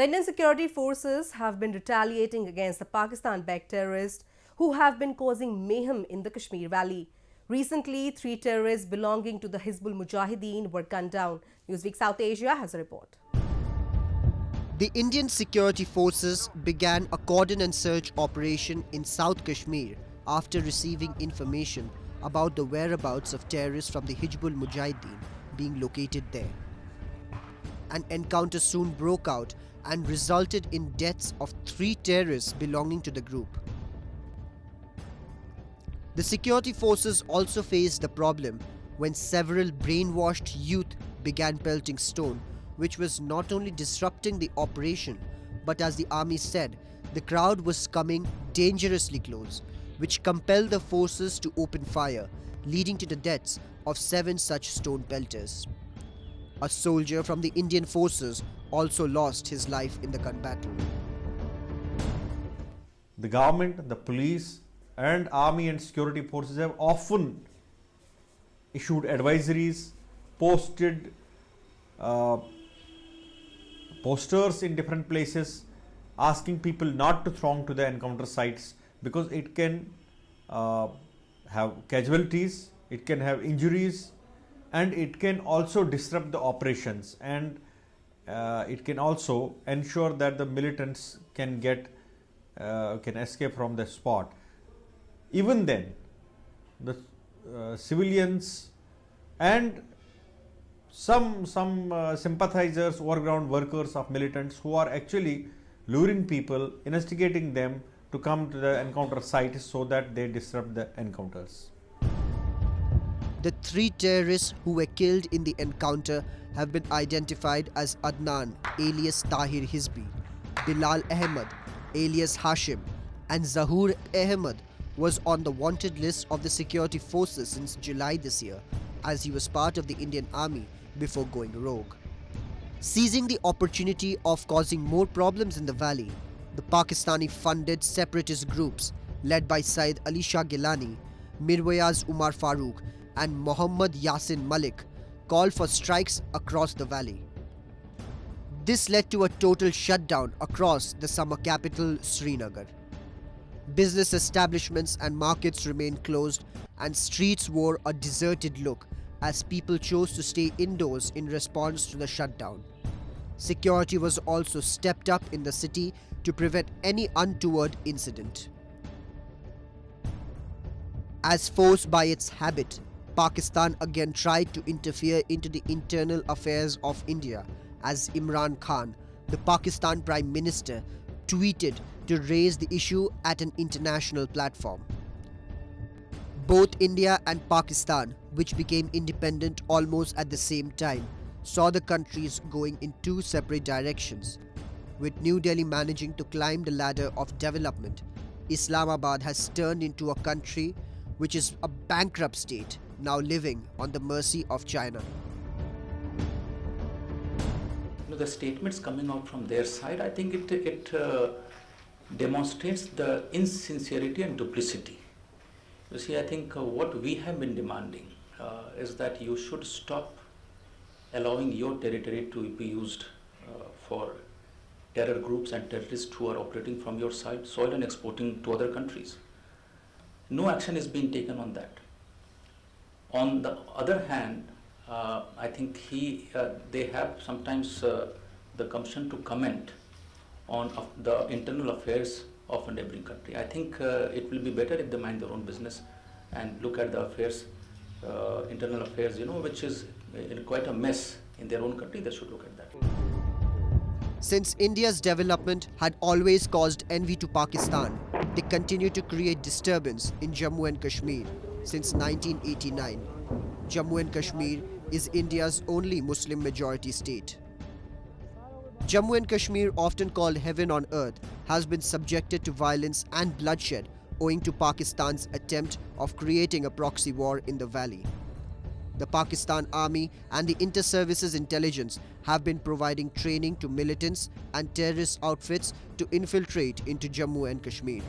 The Indian security forces have been retaliating against the Pakistan-backed terrorists who have been causing mayhem in the Kashmir Valley. Recently, 3 terrorists belonging to the Hizbul Mujahideen were gunned down. Newsweek South Asia has a report. The Indian security forces began a cordon and search operation in South Kashmir after receiving information about the whereabouts of terrorists from the Hizbul Mujahideen being located there. An encounter soon broke out and resulted in deaths of 3 terrorists belonging to the group. The security forces also faced the problem when several brainwashed youth began pelting stone, which was not only disrupting the operation, but as the army said, the crowd was coming dangerously close, which compelled the forces to open fire, leading to the deaths of 7 such stone pelters. A soldier from the Indian forces also lost his life in the gun battle. The government, the police and army and security forces have often issued advisories, posted posters in different places asking people not to throng to the encounter sites because it can have casualties, it can have injuries, and it can also disrupt the operations, and it can also ensure that the militants can escape from the spot. Even then, the civilians and some sympathizers, overground workers of militants who are actually luring people, instigating them to come to the encounter site so that they disrupt the encounters. The 3 terrorists who were killed in the encounter have been identified as Adnan alias Tahir Hizbi, Bilal Ahmed alias Hashim, and Zahoor Ahmed was on the wanted list of the security forces since July this year, as he was part of the Indian Army before going rogue. Seizing the opportunity of causing more problems in the valley, the Pakistani-funded separatist groups led by Said Ali Shah Gilani, Mirwayaz Umar Farooq and Mohammad Yasin Malik called for strikes across the valley. This led to a total shutdown across the summer capital Srinagar. Business establishments and markets remained closed and streets wore a deserted look as people chose to stay indoors in response to the shutdown. Security was also stepped up in the city to prevent any untoward incident. As forced by its habit, Pakistan again tried to interfere into the internal affairs of India as Imran Khan, the Pakistan Prime Minister, tweeted to raise the issue at an international platform. Both India and Pakistan, which became independent almost at the same time, saw the countries going in 2 separate directions. With New Delhi managing to climb the ladder of development, Islamabad has turned into a country which is a bankrupt state, now living on the mercy of China. The statements coming out from their side, I think it demonstrates the insincerity and duplicity. You see, I think what we have been demanding is that you should stop allowing your territory to be used for terror groups and terrorists who are operating from your soil and exporting to other countries. No action is being taken on that. On the other hand, I think they have sometimes the gumption to comment on the internal affairs of a neighboring country. I think it will be better if they mind their own business and look at the affairs, internal affairs, which is in quite a mess in their own country. They should look at that. Since India's development had always caused envy to Pakistan, they continue to create disturbance in Jammu and Kashmir since 1989. Jammu and Kashmir is India's only Muslim majority state. Jammu and Kashmir, often called heaven on earth, has been subjected to violence and bloodshed owing to Pakistan's attempt of creating a proxy war in the valley. The Pakistan Army and the Inter-Services Intelligence have been providing training to militants and terrorist outfits to infiltrate into Jammu and Kashmir.